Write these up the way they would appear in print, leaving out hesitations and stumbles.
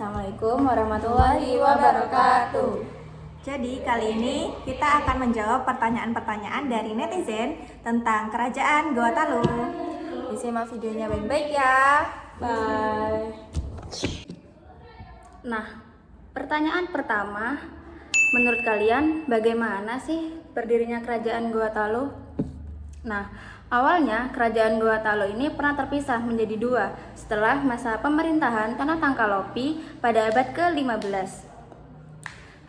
Assalamualaikum warahmatullahi wabarakatuh. Jadi kali ini kita akan menjawab pertanyaan-pertanyaan dari netizen tentang kerajaan Goa Talu. Disimak videonya baik-baik ya. Bye. Nah, pertanyaan pertama, menurut kalian bagaimana sih berdirinya kerajaan Goa Talu? Nah, awalnya kerajaan Goa Talu ini pernah terpisah menjadi dua setelah masa pemerintahan Tana Tangkalopi pada abad ke-15.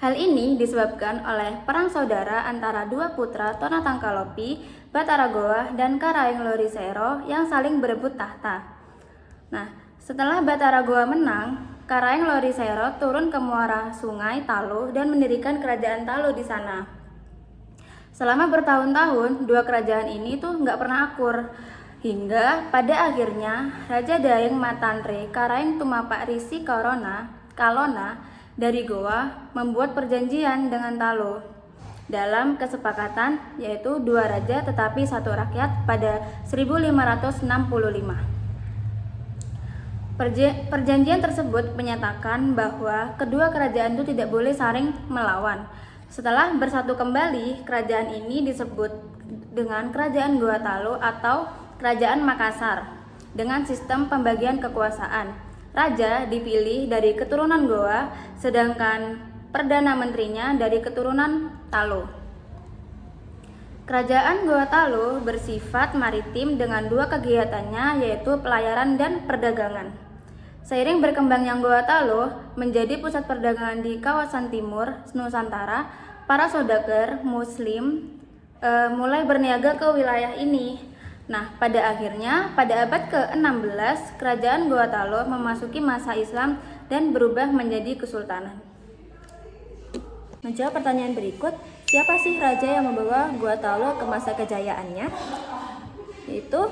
Hal ini disebabkan oleh perang saudara antara dua putra Tana Tangkalopi, Batara Goa dan Karaeng Lorisero yang saling berebut tahta. Nah, setelah Batara Goa menang, Karaeng Lorisero turun ke muara sungai Talu dan mendirikan kerajaan Talu di sana. Selama bertahun-tahun, dua kerajaan ini tuh nggak pernah akur. Hingga pada akhirnya, Raja Daeng Matanre Karaeng Tumapak Risi Kalona dari Goa membuat perjanjian dengan Talu dalam kesepakatan yaitu dua raja tetapi satu rakyat pada 1565. Perjanjian tersebut menyatakan bahwa kedua kerajaan itu tidak boleh saling melawan. Setelah bersatu kembali, kerajaan ini disebut dengan Kerajaan Goa Talu atau Kerajaan Makassar dengan sistem pembagian kekuasaan. Raja dipilih dari keturunan Goa, sedangkan Perdana Menterinya dari keturunan Talu. Kerajaan Goa Talu bersifat maritim dengan dua kegiatannya yaitu pelayaran dan perdagangan. Seiring berkembangnya Goa Talu menjadi pusat perdagangan di kawasan timur Nusantara, para saudagar Muslim mulai berniaga ke wilayah ini. Nah, pada akhirnya pada abad ke-16 kerajaan Goa Talu memasuki masa Islam dan berubah menjadi kesultanan. Menjawab pertanyaan berikut, siapa sih raja yang membawa Goa Talu ke masa kejayaannya? Yaitu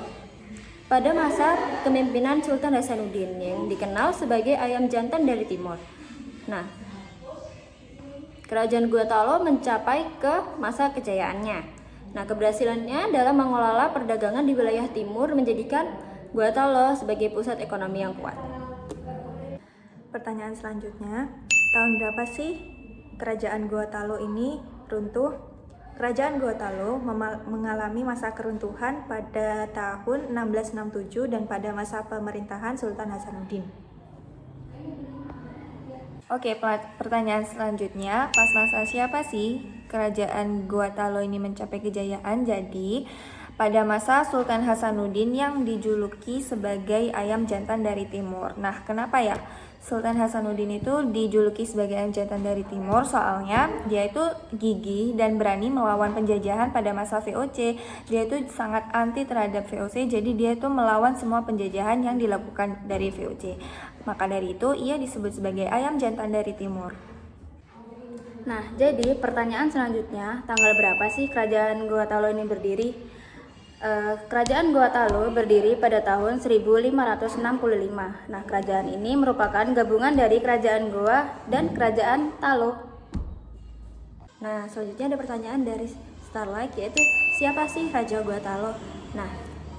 pada masa kepemimpinan Sultan Hasanuddin yang dikenal sebagai ayam jantan dari timur. Nah, kerajaan Goa Talu mencapai ke masa kejayaannya. Nah, keberhasilannya dalam mengelola perdagangan di wilayah timur menjadikan Goa Talu sebagai pusat ekonomi yang kuat. Pertanyaan selanjutnya, tahun berapa sih kerajaan Goa Talu ini runtuh? Kerajaan Goa Talu mengalami masa keruntuhan pada tahun 1667 dan pada masa pemerintahan Sultan Hasanuddin. Oke, pertanyaan selanjutnya, pas masa siapa sih kerajaan Goa Talu ini mencapai kejayaan? Jadi, pada masa Sultan Hasanuddin yang dijuluki sebagai ayam jantan dari timur. Nah, kenapa ya Sultan Hasanuddin itu dijuluki sebagai ayam jantan dari timur? Soalnya dia itu gigih dan berani melawan penjajahan pada masa VOC. Dia itu sangat anti terhadap VOC, jadi dia itu melawan semua penjajahan yang dilakukan dari VOC. Maka dari itu ia disebut sebagai ayam jantan dari timur. Nah, jadi pertanyaan selanjutnya, tanggal berapa sih kerajaan Goa Talu ini berdiri? Kerajaan Goa Talu berdiri pada tahun 1565. Nah, kerajaan ini merupakan gabungan dari kerajaan Goa dan kerajaan Talu. Nah, selanjutnya ada pertanyaan dari Starlight, yaitu siapa sih Raja Goa Talu? Nah,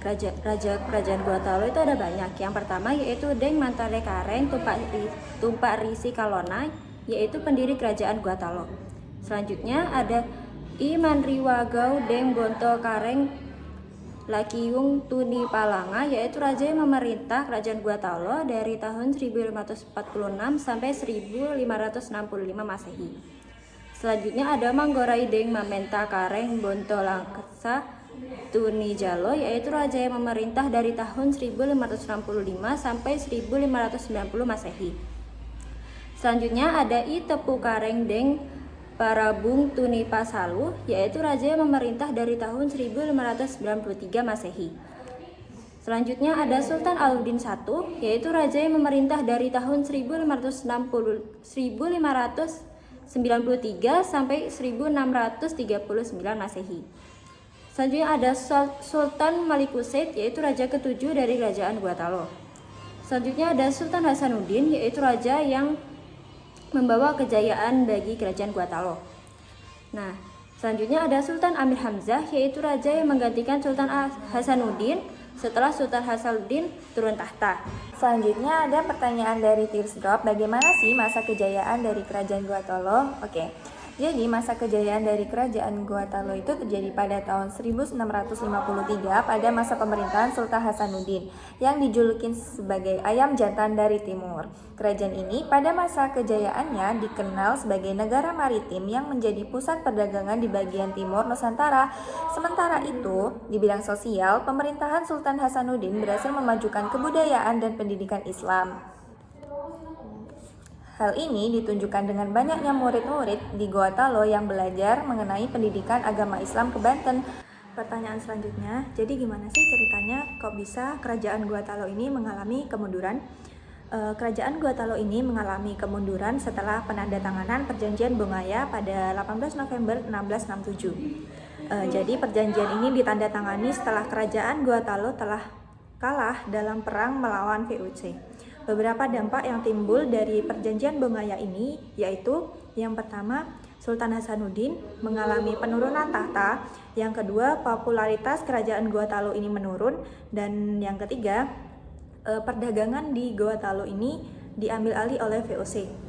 kerajaan Goa Talu itu ada banyak. Yang pertama yaitu Daeng Matanre Karaeng Tumapak Risi Kalona, yaitu pendiri kerajaan Goa Talu. Selanjutnya ada I Manriwagau Daeng Bonto Karaeng Lakiung Tuni Palanga, yaitu raja yang memerintah kerajaan Goa Talu dari tahun 1546 sampai 1565 Masehi. Selanjutnya ada Manggorai Daeng Mamenta Karaeng Bonto Langkasa Tuni Jalo, yaitu raja yang memerintah dari tahun 1565 sampai 1590 Masehi. Selanjutnya ada I Tepu Karaeng Daeng Parabung Tuni Pasalu, yaitu raja yang memerintah dari tahun 1593 Masehi. Selanjutnya ada Sultan Alauddin I, yaitu raja yang memerintah dari tahun 1593 sampai 1639 Masehi. Selanjutnya ada Sultan Malikuset, yaitu raja ketujuh dari kerajaan Goa Talu. Selanjutnya ada Sultan Hasanuddin, yaitu raja yang membawa kejayaan bagi kerajaan Goa Talu. Nah, selanjutnya ada Sultan Amir Hamzah, yaitu raja yang menggantikan Sultan Hasanuddin setelah Sultan Hasanuddin turun tahta. Selanjutnya ada pertanyaan dari Teardrop, bagaimana sih masa kejayaan dari kerajaan Gua Talo? Oke. Jadi masa kejayaan dari kerajaan Gua Talo itu terjadi pada tahun 1653 pada masa pemerintahan Sultan Hasanuddin yang dijulukin sebagai ayam jantan dari timur. Kerajaan ini pada masa kejayaannya dikenal sebagai negara maritim yang menjadi pusat perdagangan di bagian timur Nusantara. Sementara itu, di bidang sosial, pemerintahan Sultan Hasanuddin berhasil memajukan kebudayaan dan pendidikan Islam. Hal ini ditunjukkan dengan banyaknya murid-murid di Gua Talo yang belajar mengenai pendidikan agama Islam ke Banten. Pertanyaan selanjutnya, jadi gimana sih ceritanya kok bisa kerajaan Gua Talo ini mengalami kemunduran? Kerajaan Gua Talo ini mengalami kemunduran setelah penandatanganan Perjanjian Bongaya pada 18 November 1667. Jadi perjanjian ini ditandatangani setelah kerajaan Gua Talo telah kalah dalam perang melawan VOC. Beberapa dampak yang timbul dari perjanjian Bongaya ini yaitu yang pertama, Sultan Hasanuddin mengalami penurunan tahta, yang kedua, popularitas kerajaan Gua Talo ini menurun, dan yang ketiga, perdagangan di Gua Talo ini diambil alih oleh VOC.